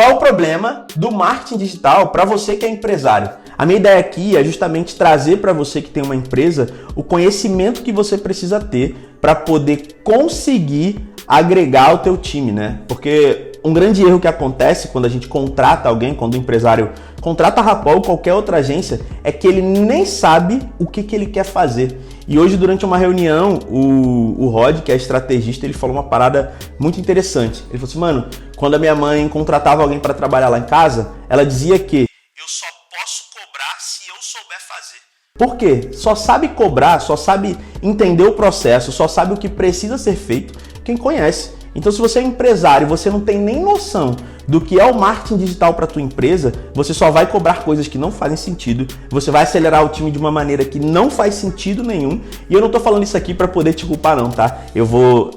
Qual é o problema do marketing digital para você que é empresário? A minha ideia aqui é justamente trazer para você que tem uma empresa o conhecimento que você precisa ter para poder conseguir agregar o teu time, né? Porque um grande erro que acontece quando a gente contrata alguém, quando o empresário contrata a Rapol ou qualquer outra agência, é que ele nem sabe o que ele quer fazer. E hoje, durante uma reunião, o Rod, que é estrategista, ele falou uma parada muito interessante. Ele falou assim, mano, quando a minha mãe contratava alguém para trabalhar lá em casa, ela dizia que eu só posso cobrar se eu souber fazer. Por quê? Só sabe cobrar, só sabe entender o processo, só sabe o que precisa ser feito quem conhece. Então, se você é empresário e você não tem nem noção do que é o marketing digital para tua empresa, você só vai cobrar coisas que não fazem sentido, você vai acelerar o time de uma maneira que não faz sentido nenhum. E eu não tô falando isso aqui para poder te culpar não, tá?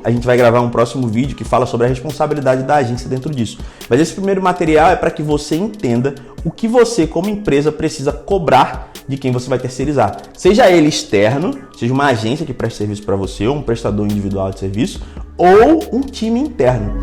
A gente vai gravar um próximo vídeo que fala sobre a responsabilidade da agência dentro disso. Mas esse primeiro material é para que você entenda o que você, como empresa, precisa cobrar de quem você vai terceirizar. Seja ele externo, seja uma agência que presta serviço para você, ou um prestador individual de serviço, ou um time interno.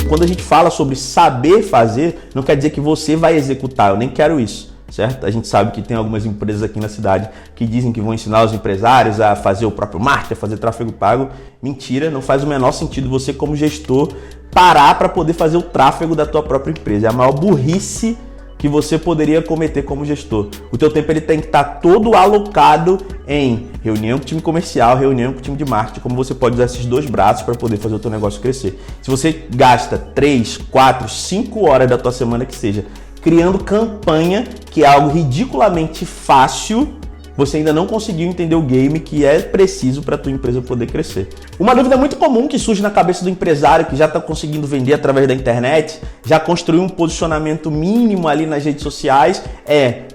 Quando a gente fala sobre saber fazer, não quer dizer que você vai executar, eu nem quero isso, certo? A gente sabe que tem algumas empresas aqui na cidade que dizem que vão ensinar os empresários a fazer o próprio marketing, a fazer tráfego pago. Mentira, não faz o menor sentido você como gestor parar para poder fazer o tráfego da tua própria empresa. É a maior burrice que você poderia cometer como gestor. O teu tempo ele tem que estar todo alocado em reunião com o time comercial, reunião com o time de marketing, como você pode usar esses dois braços para poder fazer o teu negócio crescer. Se você gasta 3, 4, 5 horas da tua semana que seja criando campanha, que é algo ridiculamente fácil, você ainda não conseguiu entender o game que é preciso para a tua empresa poder crescer. Uma dúvida muito comum que surge na cabeça do empresário que já está conseguindo vender através da internet, já construiu um posicionamento mínimo ali nas redes sociais,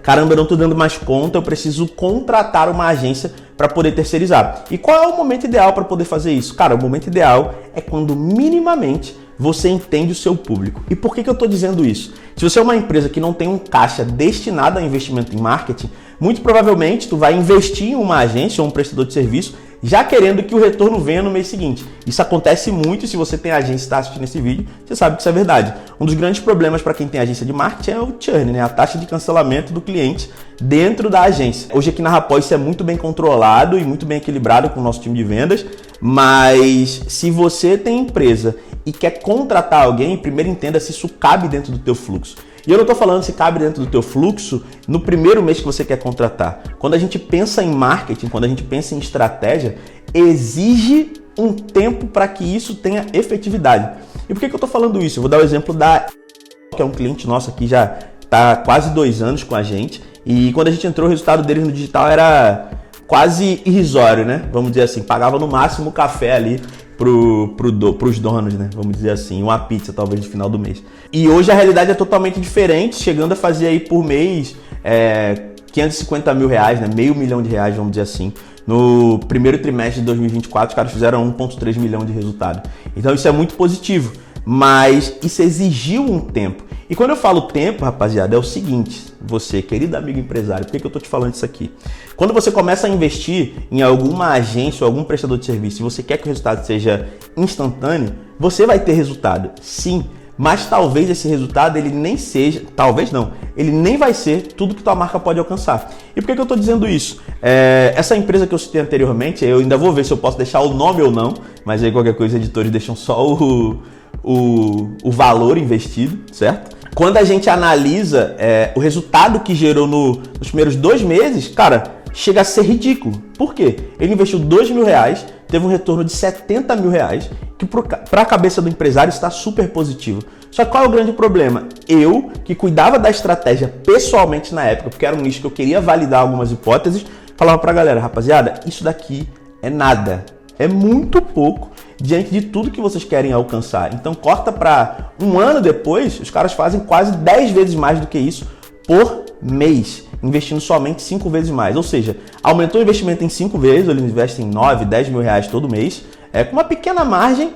caramba, eu não estou dando mais conta, eu preciso contratar uma agência para poder terceirizar. E qual é o momento ideal para poder fazer isso? Cara, o momento ideal é quando minimamente você entende o seu público. E por que eu estou dizendo isso? Se você é uma empresa que não tem um caixa destinado a investimento em marketing, muito provavelmente tu vai investir em uma agência ou um prestador de serviço já querendo que o retorno venha no mês seguinte. Isso acontece muito e se você tem agência e está assistindo esse vídeo, você sabe que isso é verdade. Um dos grandes problemas para quem tem agência de marketing é o churn, né? A taxa de cancelamento do cliente dentro da agência. Hoje aqui na Rapol isso é muito bem controlado e muito bem equilibrado com o nosso time de vendas, mas se você tem empresa e quer contratar alguém, primeiro entenda se isso cabe dentro do teu fluxo. E eu não estou falando se cabe dentro do teu fluxo no primeiro mês que você quer contratar. Quando a gente pensa em marketing, quando a gente pensa em estratégia, exige um tempo para que isso tenha efetividade. E por que eu estou falando isso? Eu vou dar o exemplo que é um cliente nosso aqui, já está quase 2 anos com a gente. E quando a gente entrou, o resultado deles no digital era quase irrisório, né? Vamos dizer assim, pagava no máximo café ali pros donos, né? Vamos dizer assim, uma pizza talvez no final do mês. E hoje a realidade é totalmente diferente, chegando a fazer aí por mês 550 mil reais, né? R$500 mil, vamos dizer assim. No primeiro trimestre de 2024, os caras fizeram 1,3 milhão de resultado. Então isso é muito positivo, mas isso exigiu um tempo. E quando eu falo tempo, rapaziada, é o seguinte, você, querido amigo empresário, por que eu tô te falando isso aqui? Quando você começa a investir em alguma agência ou algum prestador de serviço e você quer que o resultado seja instantâneo, você vai ter resultado, sim, mas talvez esse resultado ele nem seja, talvez não, ele nem vai ser tudo que tua marca pode alcançar. E por que eu tô dizendo isso? Essa empresa que eu citei anteriormente, eu ainda vou ver se eu posso deixar o nome ou não, mas aí qualquer coisa, editores deixam só o valor investido, certo? Quando a gente analisa o resultado que gerou nos primeiros 2 meses, cara, chega a ser ridículo. Por quê? Ele investiu R$2 mil, teve um retorno de R$70 mil, que para a cabeça do empresário está super positivo. Só que qual é o grande problema? Eu, que cuidava da estratégia pessoalmente na época, porque era um nicho que eu queria validar algumas hipóteses, falava pra galera, rapaziada, isso daqui é nada, é muito pouco diante de tudo que vocês querem alcançar. Então corta para 1 ano depois, os caras fazem quase 10 vezes mais do que isso por mês, investindo somente 5 vezes mais. Ou seja, aumentou o investimento em 5 vezes, eles investem 9, 10 mil reais todo mês, com uma pequena margem,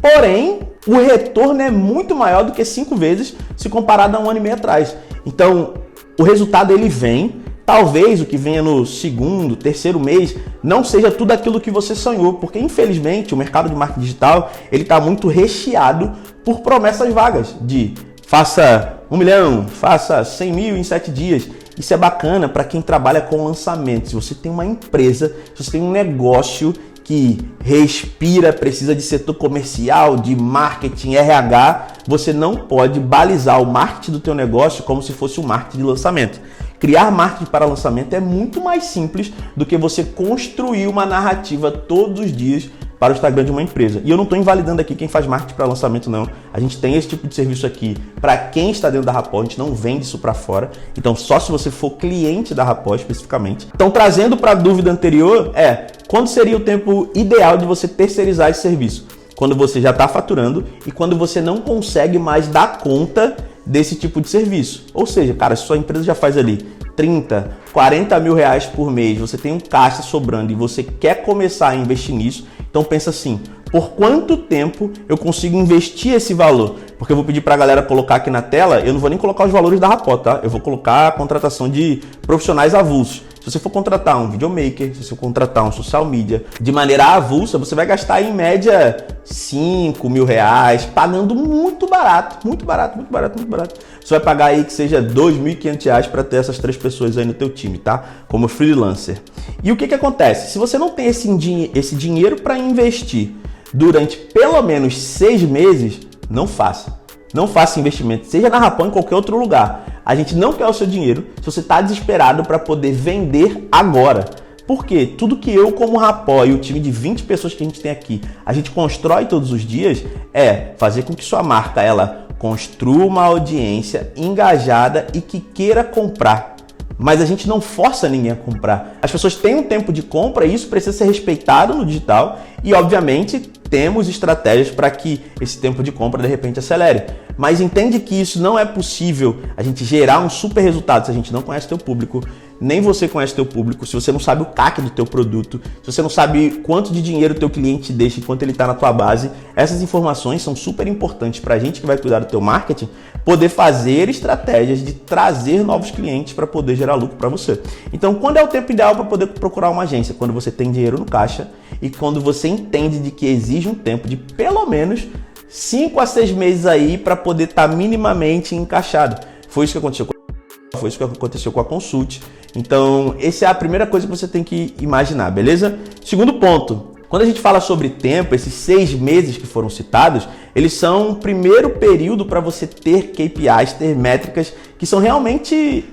porém o retorno é muito maior do que 5 vezes se comparado a 1 ano e meio atrás. Então o resultado ele vem, talvez o que venha no segundo, terceiro mês não seja tudo aquilo que você sonhou, porque infelizmente o mercado de marketing digital ele está muito recheado por promessas vagas de faça 1 milhão, faça 100 mil em 7 dias. Isso é bacana para quem trabalha com lançamento. Se você tem uma empresa, se você tem um negócio que respira, precisa de setor comercial, de marketing, RH, você não pode balizar o marketing do teu negócio como se fosse um marketing de lançamento. Criar marketing para lançamento é muito mais simples do que você construir uma narrativa todos os dias para o Instagram de uma empresa. E eu não estou invalidando aqui quem faz marketing para lançamento, não. A gente tem esse tipo de serviço aqui para quem está dentro da Rapó, a gente não vende isso para fora. Então, só se você for cliente da Rapó especificamente. Então, trazendo para a dúvida anterior, quando seria o tempo ideal de você terceirizar esse serviço? Quando você já está faturando e quando você não consegue mais dar conta desse tipo de serviço. Ou seja, cara, se sua empresa já faz ali 30, 40 mil reais por mês, você tem um caixa sobrando e você quer começar a investir nisso, então pensa assim, por quanto tempo eu consigo investir esse valor? Porque eu vou pedir para a galera colocar aqui na tela, eu não vou nem colocar os valores da Rapó, tá? Eu vou colocar a contratação de profissionais avulsos. Se você for contratar um videomaker, se você for contratar um social media de maneira avulsa, você vai gastar em média 5 mil reais, pagando muito barato, muito barato, muito barato, muito barato. Você vai pagar aí que seja 2.500 reais para ter essas 3 pessoas aí no teu time, tá? Como freelancer. E o que acontece? Se você não tem esse dinheiro para investir durante pelo menos 6 meses, não faça. Não faça investimento, seja na Rapó ou em qualquer outro lugar. A gente não quer o seu dinheiro se você está desesperado para poder vender agora. Porque tudo que eu, como Rapó e o time de 20 pessoas que a gente tem aqui, a gente constrói todos os dias é fazer com que sua marca ela construa uma audiência engajada e que queira comprar. Mas a gente não força ninguém a comprar. As pessoas têm um tempo de compra e isso precisa ser respeitado no digital e, obviamente, temos estratégias para que esse tempo de compra, de repente, acelere. Mas entende que isso não é possível a gente gerar um super resultado se a gente não conhece teu público, nem você conhece teu público, se você não sabe o CAC do teu produto, se você não sabe quanto de dinheiro o teu cliente deixa enquanto ele está na tua base. Essas informações são super importantes para a gente que vai cuidar do teu marketing poder fazer estratégias de trazer novos clientes para poder gerar lucro para você. Então, quando é o tempo ideal para poder procurar uma agência? Quando você tem dinheiro no caixa e quando você entende de que exige um tempo de pelo menos 5 a 6 meses aí para poder estar minimamente encaixado. Foi isso que aconteceu com a Consult. Então, essa é a primeira coisa que você tem que imaginar, beleza? Segundo ponto, quando a gente fala sobre tempo, esses 6 meses que foram citados, eles são o primeiro período para você ter KPIs, ter métricas que são realmente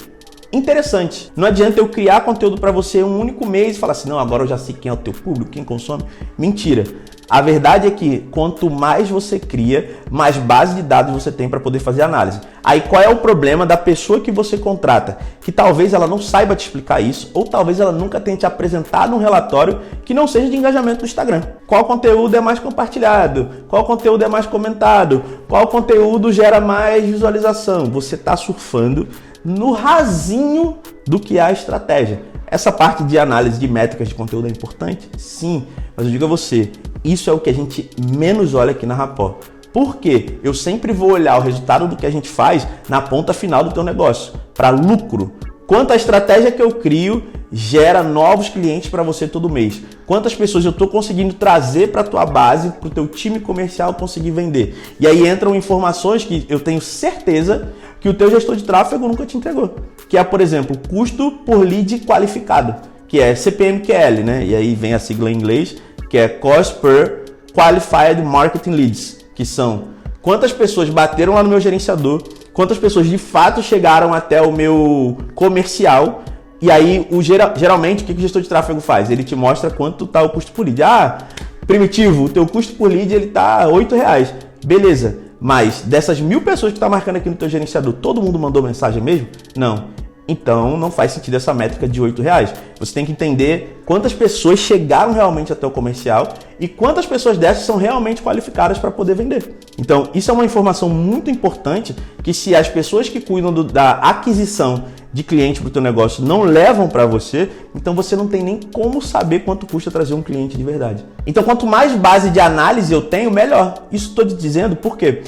interessantes. Não adianta eu criar conteúdo para você um único mês e falar assim, não, agora eu já sei quem é o teu público, quem consome. Mentira. A verdade é que quanto mais você cria, mais base de dados você tem para poder fazer análise. Aí qual é o problema da pessoa que você contrata? Que talvez ela não saiba te explicar isso, ou talvez ela nunca tenha te apresentado um relatório que não seja de engajamento no Instagram. Qual conteúdo é mais compartilhado? Qual conteúdo é mais comentado? Qual conteúdo gera mais visualização? Você está surfando no rasinho do que é a estratégia. Essa parte de análise de métricas de conteúdo é importante? Sim, mas eu digo a você, isso é o que a gente menos olha aqui na Rapó. Por quê? Eu sempre vou olhar o resultado do que a gente faz na ponta final do teu negócio, para lucro. Quanta estratégia que eu crio gera novos clientes para você todo mês. Quantas pessoas eu estou conseguindo trazer para a tua base, para o teu time comercial conseguir vender. E aí entram informações que eu tenho certeza que o teu gestor de tráfego nunca te entregou. Que é, por exemplo, custo por lead qualificado, que é CPMQL, né? E aí vem a sigla em inglês, que é Cost per Qualified Marketing Leads, que são quantas pessoas bateram lá no meu gerenciador, quantas pessoas de fato chegaram até o meu comercial. E aí, geralmente, o que o gestor de tráfego faz? Ele te mostra quanto está o custo por lead. Ah, Primitivo, o teu custo por lead ele tá R$8. Beleza, mas dessas 1000 pessoas que tá marcando aqui no teu gerenciador, todo mundo mandou mensagem mesmo? Não. Então não faz sentido essa métrica de R$8. Você tem que entender quantas pessoas chegaram realmente até o comercial e quantas pessoas dessas são realmente qualificadas para poder vender. Então isso é uma informação muito importante que se as pessoas que cuidam da aquisição de cliente para o teu negócio não levam para você, então você não tem nem como saber quanto custa trazer um cliente de verdade. Então quanto mais base de análise eu tenho, melhor. Isso estou te dizendo por quê?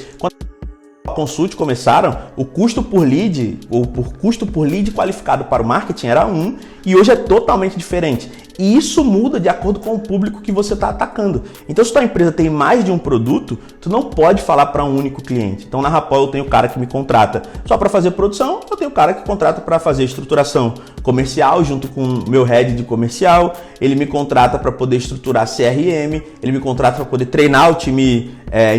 A Consult começaram, o custo por lead, ou por custo por lead qualificado para o marketing era 1, e hoje é totalmente diferente. E isso muda de acordo com o público que você está atacando. Então, se a tua empresa tem mais de um produto, tu não pode falar para um único cliente. Então, na Rapol eu tenho o cara que me contrata só para fazer produção, eu tenho o cara que contrata para fazer estruturação comercial junto com o meu head de comercial, ele me contrata para poder estruturar CRM, ele me contrata para poder treinar o time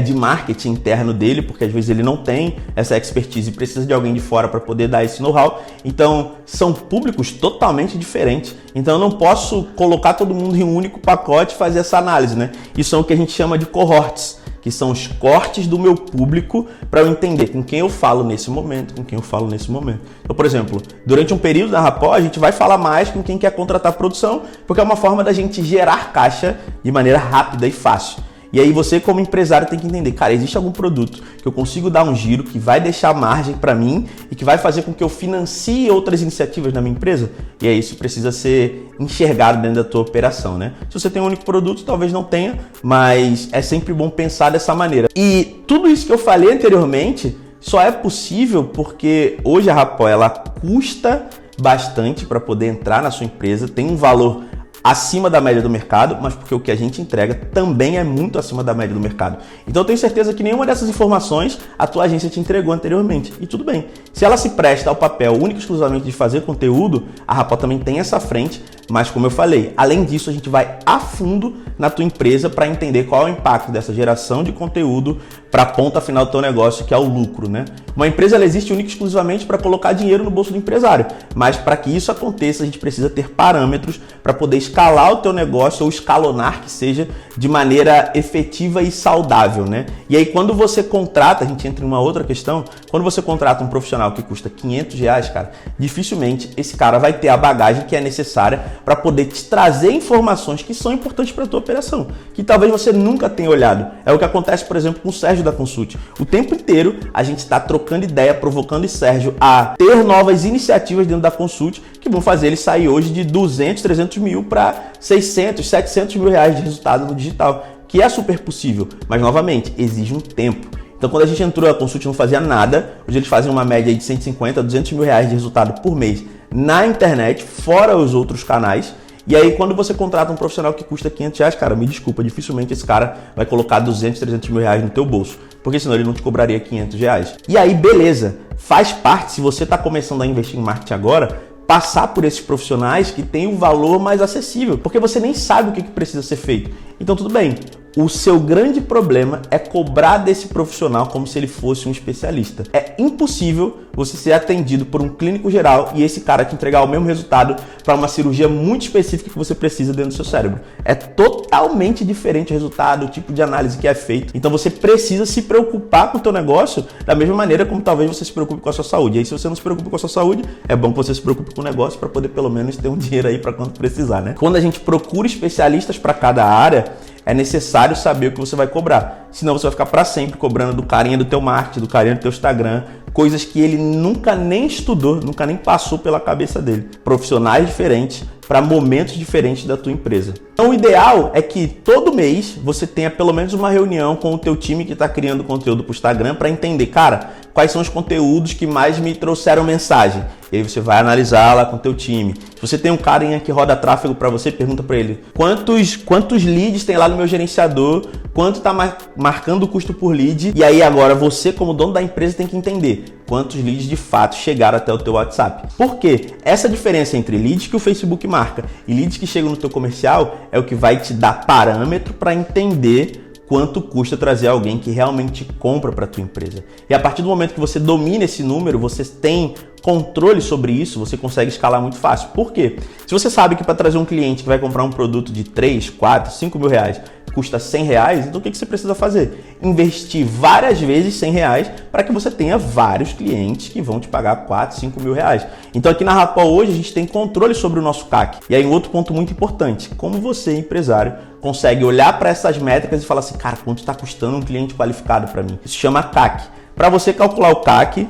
de marketing interno dele, porque às vezes ele não tem essa expertise e precisa de alguém de fora para poder dar esse know-how. Então, são públicos totalmente diferentes. Então, eu não posso colocar todo mundo em um único pacote e fazer essa análise, né? Isso é o que a gente chama de cohorts, que são os cortes do meu público para eu entender com quem eu falo nesse momento, com quem eu falo nesse momento. Então, por exemplo, durante um período na Rapol, a gente vai falar mais com quem quer contratar produção, porque é uma forma da gente gerar caixa de maneira rápida e fácil. E aí você, como empresário, tem que entender, cara, existe algum produto que eu consigo dar um giro, que vai deixar margem para mim e que vai fazer com que eu financie outras iniciativas na minha empresa? E aí isso precisa ser enxergado dentro da tua operação, né? Se você tem um único produto, talvez não tenha, mas é sempre bom pensar dessa maneira. E tudo isso que eu falei anteriormente só é possível porque hoje a Rapol, ela custa bastante para poder entrar na sua empresa, tem um valor acima da média do mercado, mas porque o que a gente entrega também é muito acima da média do mercado. Então eu tenho certeza que nenhuma dessas informações a tua agência te entregou anteriormente. E tudo bem. Se ela se presta ao papel único e exclusivamente de fazer conteúdo, a Rapol também tem essa frente, mas como eu falei, além disso a gente vai a fundo na tua empresa para entender qual é o impacto dessa geração de conteúdo para a ponta final do teu negócio, que é o lucro, né? Uma empresa ela existe única e exclusivamente para colocar dinheiro no bolso do empresário, mas para que isso aconteça a gente precisa ter parâmetros para poder escalar o teu negócio ou escalonar que seja de maneira efetiva e saudável, né? E aí quando você contrata, a gente entra em uma outra questão, quando você contrata um profissional que custa R$500, cara, dificilmente esse cara vai ter a bagagem que é necessária para poder te trazer informações que são importantes para a tua operação, que talvez você nunca tenha olhado. É o que acontece, por exemplo, com o Sérgio da Consult. O tempo inteiro a gente está trocando ideia, provocando o Sérgio a ter novas iniciativas dentro da Consult que vão fazer ele sair hoje de 200, 300 mil para 600, 700 mil reais de resultado no digital, que é super possível, mas novamente, exige um tempo. Então, quando a gente entrou, a Consult não fazia nada, hoje eles fazem uma média de 150, 200 mil reais de resultado por mês na internet, fora os outros canais. E aí, quando você contrata um profissional que custa R$500, cara, me desculpa, dificilmente esse cara vai colocar 200, 300 mil reais no teu bolso, porque senão ele não te cobraria R$500. E aí, beleza, faz parte, se você está começando a investir em marketing agora, passar por esses profissionais que têm um valor mais acessível, porque você nem sabe o que precisa ser feito. Então, tudo bem. O seu grande problema é cobrar desse profissional como se ele fosse um especialista. É impossível você ser atendido por um clínico geral e esse cara te entregar o mesmo resultado para uma cirurgia muito específica que você precisa dentro do seu cérebro. É totalmente diferente o resultado, o tipo de análise que é feito. Então você precisa se preocupar com o teu negócio da mesma maneira como talvez você se preocupe com a sua saúde. E aí, se você não se preocupa com a sua saúde, é bom que você se preocupe com o negócio para poder pelo menos ter um dinheiro aí para quando precisar, né? Quando a gente procura especialistas para cada área, é necessário saber o que você vai cobrar. Senão você vai ficar para sempre cobrando do carinha do teu marketing, do carinha do teu Instagram, coisas que ele nunca nem estudou, nunca nem passou pela cabeça dele. Profissionais diferentes para momentos diferentes da tua empresa. Então o ideal é que todo mês você tenha pelo menos uma reunião com o teu time que está criando conteúdo para o Instagram para entender, cara, quais são os conteúdos que mais me trouxeram mensagem. E aí você vai analisar lá com o teu time. Se você tem um carinha que roda tráfego para você, pergunta para ele quantos leads tem lá no meu gerenciador, quanto está marcando o custo por lead. E aí agora você, como dono da empresa, tem que entender quantos leads de fato chegaram até o teu WhatsApp. Por quê? Essa diferença entre leads que o Facebook marca e leads que chegam no teu comercial é o que vai te dar parâmetro para entender quanto custa trazer alguém que realmente compra para a tua empresa. E a partir do momento que você domina esse número, você tem controle sobre isso, você consegue escalar muito fácil. Por quê? Se você sabe que para trazer um cliente que vai comprar um produto de 3, 4, 5 mil reais custa 100 reais, então o que você precisa fazer? Investir várias vezes 100 reais para que você tenha vários clientes que vão te pagar 4, 5 mil reais. Então aqui na Rapol hoje a gente tem controle sobre o nosso CAC. E aí um outro ponto muito importante, como você, empresário, consegue olhar para essas métricas e falar assim, cara, quanto está custando um cliente qualificado para mim? Isso chama CAC. Para você calcular o CAC,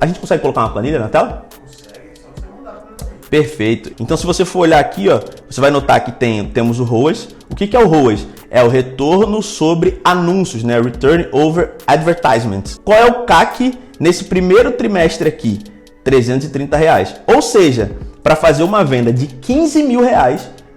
a gente consegue colocar uma planilha na tela? Consegue, só você mandar para mim. Perfeito. Então, se você for olhar aqui, ó, você vai notar que temos o ROAS. O que é o ROAS? É o retorno sobre anúncios, né? Return over advertisements. Qual é o CAC nesse primeiro trimestre aqui? R$330. Ou seja, para fazer uma venda de R$15 mil,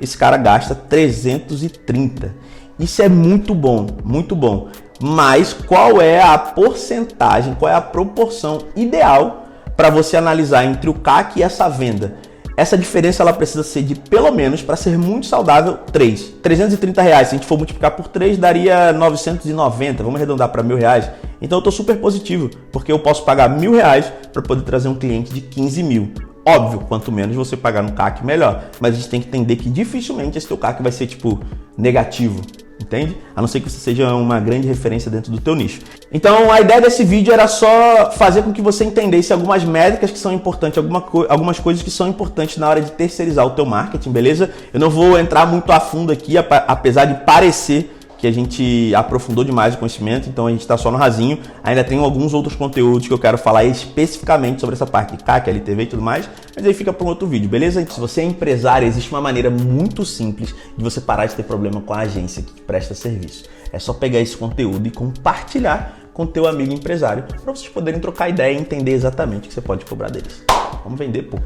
esse cara gasta 330. Isso é muito bom, muito bom. Mas qual é a porcentagem, qual é a proporção ideal para você analisar entre o CAC e essa venda? Essa diferença ela precisa ser de pelo menos, para ser muito saudável, 3. R$330, se a gente for multiplicar por 3, daria 990, vamos arredondar para R$1.000. Então eu estou super positivo, porque eu posso pagar R$1.000 para poder trazer um cliente de 15 mil. Óbvio, quanto menos você pagar no CAC, melhor. Mas a gente tem que entender que dificilmente esse teu CAC vai ser tipo negativo. Entende? A não ser que você seja uma grande referência dentro do teu nicho. Então a ideia desse vídeo era só fazer com que você entendesse algumas métricas que são importantes, algumas coisas que são importantes na hora de terceirizar o teu marketing, beleza? Eu não vou entrar muito a fundo aqui, apesar de parecer que a gente aprofundou demais o conhecimento, então a gente está só no rasinho. Ainda tem alguns outros conteúdos que eu quero falar especificamente sobre essa parte de CAC, LTV e tudo mais, mas aí fica para um outro vídeo, beleza? Se você é empresário, existe uma maneira muito simples de você parar de ter problema com a agência que presta serviço. É só pegar esse conteúdo e compartilhar com teu amigo empresário para vocês poderem trocar ideia e entender exatamente o que você pode cobrar deles. Vamos vender, pô!